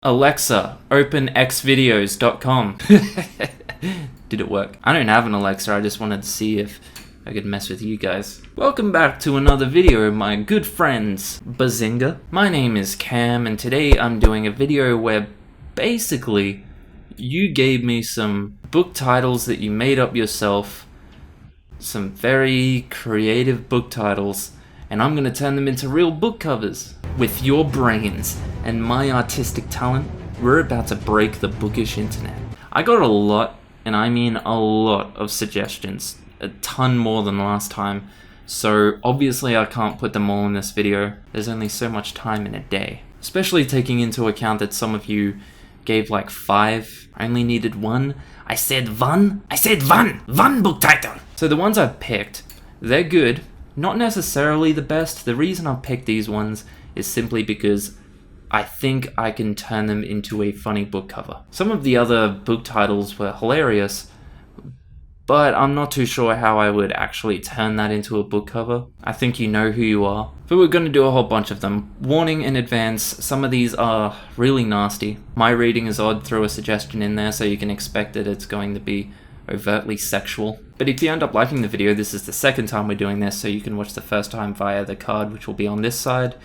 Alexa, open xvideos.com. Did it work? I don't have an Alexa, I just wanted to see if I could mess with you guys. Welcome back to another video, my good friends, Bazinga. My name is Cam, and today I'm doing a video where basically you gave me some book titles that you made up yourself, some very creative book titles, and I'm gonna turn them into real book covers. With your brains and my artistic talent, we're about to break the bookish internet. I got a lot, and I mean a lot of suggestions, a ton more than last time, so obviously I can't put them all in this video. There's only so much time in a day. Especially taking into account that some of you gave like 5, I only needed 1. I said one book title! So the ones I've picked, they're good, not necessarily the best. The reason I've picked these ones is simply because I think I can turn them into a funny book cover. Some of the other book titles were hilarious, but I'm not too sure how I would actually turn that into a book cover. I think you know who you are. But we're going to do a whole bunch of them. Warning in advance, some of these are really nasty. My reading is odd, throw a suggestion in there so you can expect that it's going to be overtly sexual. But if you end up liking the video, this is the second time we're doing this, so you can watch the first time via the card, which will be on this side,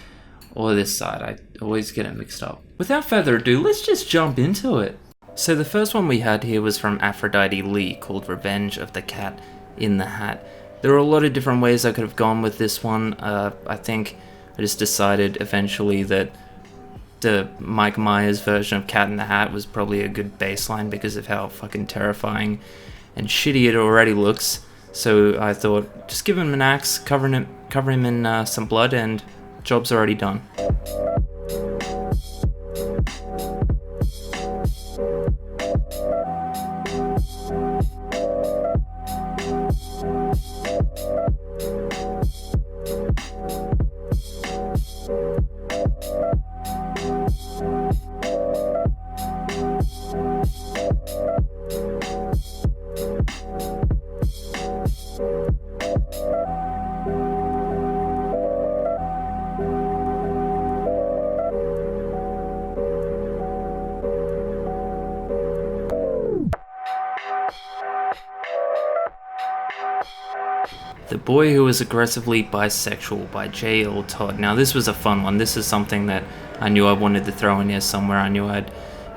or this side. I always get it mixed up. Without further ado, let's just jump into it. So the first one we had here was from Aphrodite Lee, called Revenge of the Cat in the Hat. There are a lot of different ways I could have gone with this one. I think I just decided eventually that the Mike Myers version of Cat in the Hat was probably a good baseline because of how fucking terrifying and shitty it already looks. So I thought, just give him an axe, cover him in some blood, and job's already done. The Boy Who Was Aggressively Bisexual by J.L. Todd. Now this was a fun one. This is something that I knew I wanted to throw in here somewhere. I knew it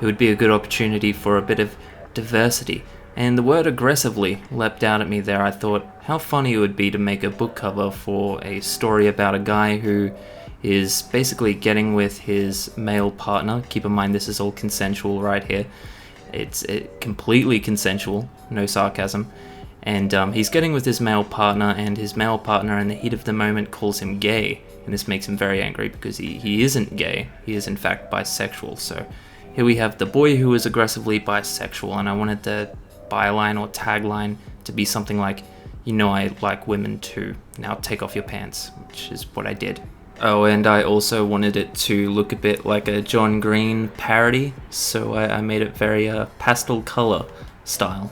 would be a good opportunity for a bit of diversity. And the word aggressively leapt out at me there. I thought how funny it would be to make a book cover for a story about a guy who is basically getting with his male partner. Keep in mind this is all consensual right here. It's completely consensual, no sarcasm. And he's getting with his male partner, and his male partner in the heat of the moment calls him gay. And this makes him very angry because he isn't gay, he is in fact bisexual. So here we have The Boy Who Was Aggressively Bisexual, and I wanted the byline or tagline to be something like, you know I like women too, now take off your pants, which is what I did. Oh, and I also wanted it to look a bit like a John Green parody, so I made it very pastel color style.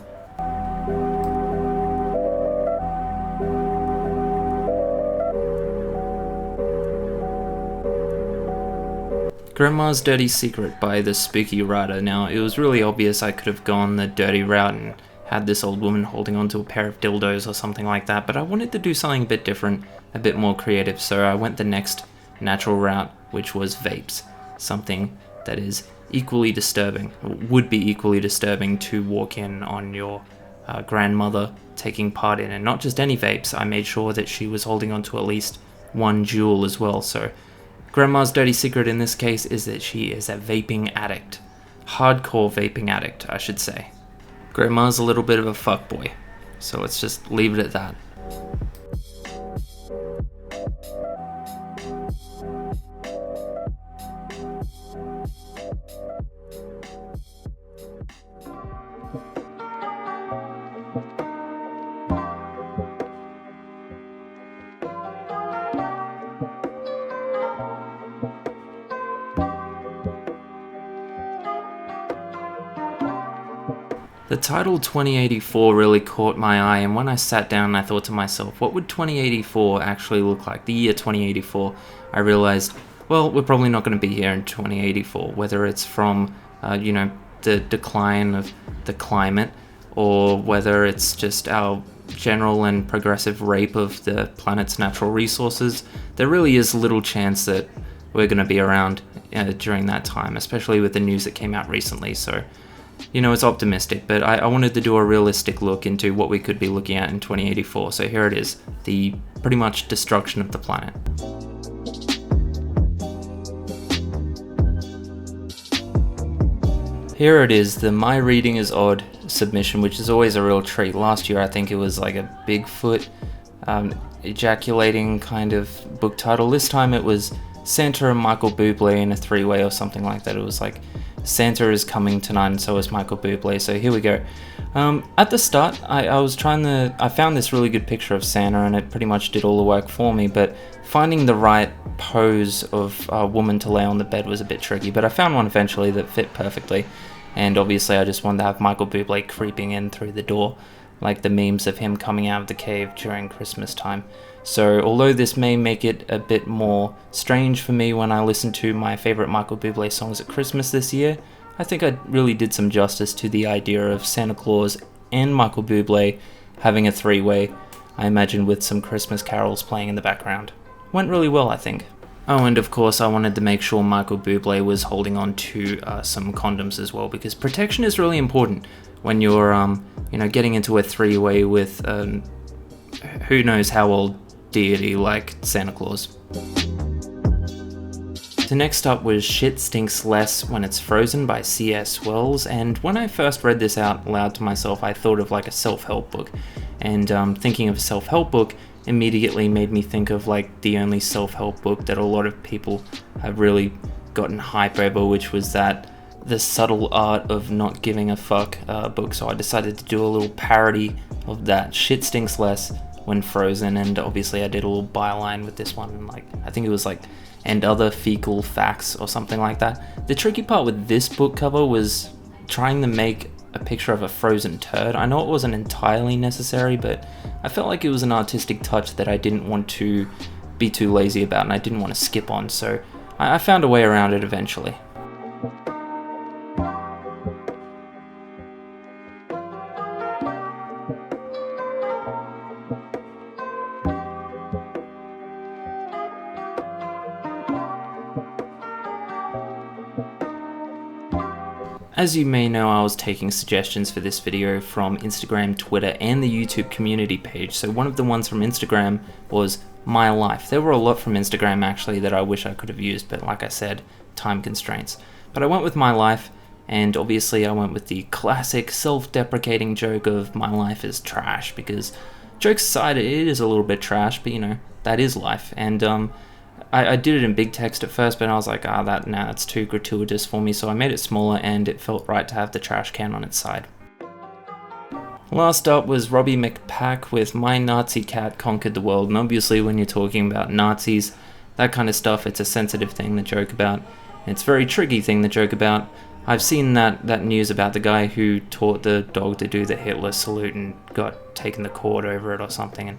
Grandma's Dirty Secret by The Spooky Writer. Now, it was really obvious I could have gone the dirty route and had this old woman holding onto a pair of dildos or something like that, but I wanted to do something a bit different, a bit more creative, so I went the next natural route, which was vapes. Something that is equally disturbing, would be equally disturbing to walk in on your grandmother taking part in, and not just any vapes. I made sure that she was holding onto at least one jewel as well, so Grandma's dirty secret in this case is that she is a vaping addict. Hardcore vaping addict, I should say. Grandma's a little bit of a fuckboy, so let's just leave it at that. The title 2084 really caught my eye, and when I sat down I thought to myself, what would 2084 actually look like? The year 2084. I realized well, we're probably not going to be here in 2084, whether it's from, the decline of the climate, or whether it's just our general and progressive rape of the planet's natural resources. There really is little chance that we're going to be around during that time, especially with the news that came out recently. So, it's optimistic, but I wanted to do a realistic look into what we could be looking at in 2084. So here it is, the pretty much destruction of the planet. Here it is, the My Reading is Odd submission, which is always a real treat. Last year I think it was like a Bigfoot ejaculating kind of book title. This time it was Santa and Michael Bublé in a three-way or something like that. It was like Santa is coming tonight and so is Michael Bublé. So here we go. At the start I found this really good picture of Santa and it pretty much did all the work for me, but finding the right pose of a woman to lay on the bed was a bit tricky, but I found one eventually that fit perfectly. And obviously I just wanted to have Michael Bublé creeping in through the door, like the memes of him coming out of the cave during Christmas time. So although this may make it a bit more strange for me when I listen to my favorite Michael Bublé songs at Christmas this year, I think I really did some justice to the idea of Santa Claus and Michael Bublé having a three-way, I imagine with some Christmas carols playing in the background. Went really well, I think. Oh, and of course I wanted to make sure Michael Bublé was holding on to some condoms as well, because protection is really important when you're, getting into a three-way with who knows how old deity like Santa Claus. The next up was Shit Stinks Less When It's Frozen by C.S. Wells, and when I first read this out loud to myself, I thought of like a self-help book, and thinking of a self-help book immediately made me think of like the only self-help book that a lot of people have really gotten hype over, which was that The Subtle Art of Not Giving a Fuck book. So I decided to do a little parody of that, Shit Stinks Less When Frozen, and obviously I did a little byline with this one, and like I think it was like and other fecal facts or something like that. The tricky part with this book cover was trying to make a picture of a frozen turd. I know it wasn't entirely necessary, but I felt like it was an artistic touch that I didn't want to be too lazy about and I didn't want to skip on, so I found a way around it eventually. As you may know, I was taking suggestions for this video from Instagram, Twitter, and the YouTube community page. So one of the ones from Instagram was My Life. There were a lot from Instagram actually that I wish I could have used, but like I said, time constraints. But I went with My Life, and obviously I went with the classic self-deprecating joke of my life is trash, because jokes aside, it is a little bit trash, but that is life. And I did it in big text at first, but I was like, that's too gratuitous for me, so I made it smaller and it felt right to have the trash can on its side. Last up was Robbie McPack with My Nazi Cat Conquered the World, and obviously when you're talking about Nazis, that kind of stuff, it's a sensitive thing to joke about. It's a very tricky thing to joke about. I've seen that news about the guy who taught the dog to do the Hitler salute and got taken to court over it or something, and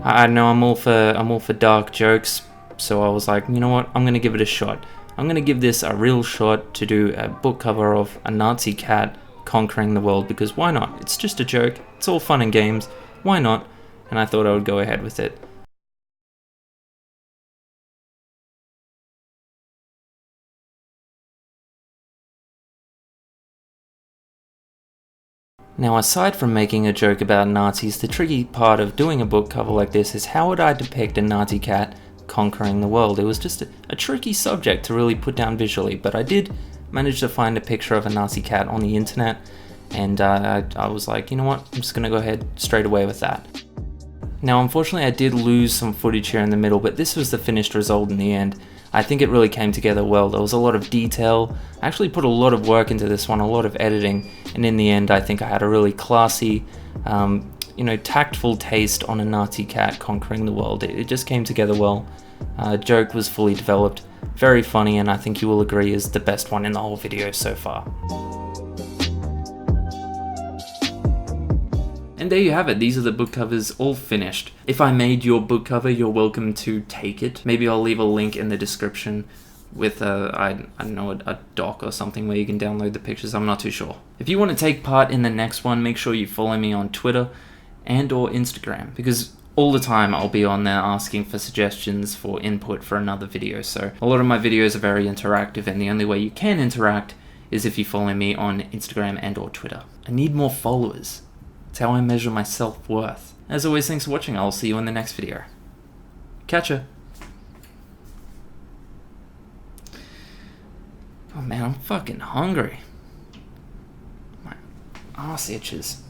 I know I'm all for dark jokes. So I was like, you know what, I'm going to give it a shot. I'm going to give this a real shot to do a book cover of a Nazi cat conquering the world, because why not? It's just a joke. It's all fun and games. Why not? And I thought I would go ahead with it. Now, aside from making a joke about Nazis, the tricky part of doing a book cover like this is how would I depict a Nazi cat conquering the world? It was just a tricky subject to really put down visually, but I did manage to find a picture of a Nazi cat on the internet, and I was like, you know what, I'm just gonna go ahead straight away with that. Now unfortunately I did lose some footage here in the middle, but this was the finished result in the end. I think it really came together well. There was a lot of detail. I actually put a lot of work into this one, a lot of editing, and in the end I think I had a really classy tactful taste on a Nazi cat conquering the world. It just came together well. Joke was fully developed, very funny, and I think you will agree is the best one in the whole video so far. And there you have it. These are the book covers all finished. If I made your book cover, you're welcome to take it. Maybe I'll leave a link in the description with I don't know, a doc or something where you can download the pictures. I'm not too sure. If you want to take part in the next one, make sure you follow me on Twitter and or Instagram, because all the time I'll be on there asking for suggestions for input for another video. So a lot of my videos are very interactive, and the only way you can interact is if you follow me on Instagram and or Twitter. I need more followers. It's how I measure my self-worth. As always, thanks for watching. I'll see you in the next video. Catch ya. Oh man, I'm fucking hungry. My ass itches.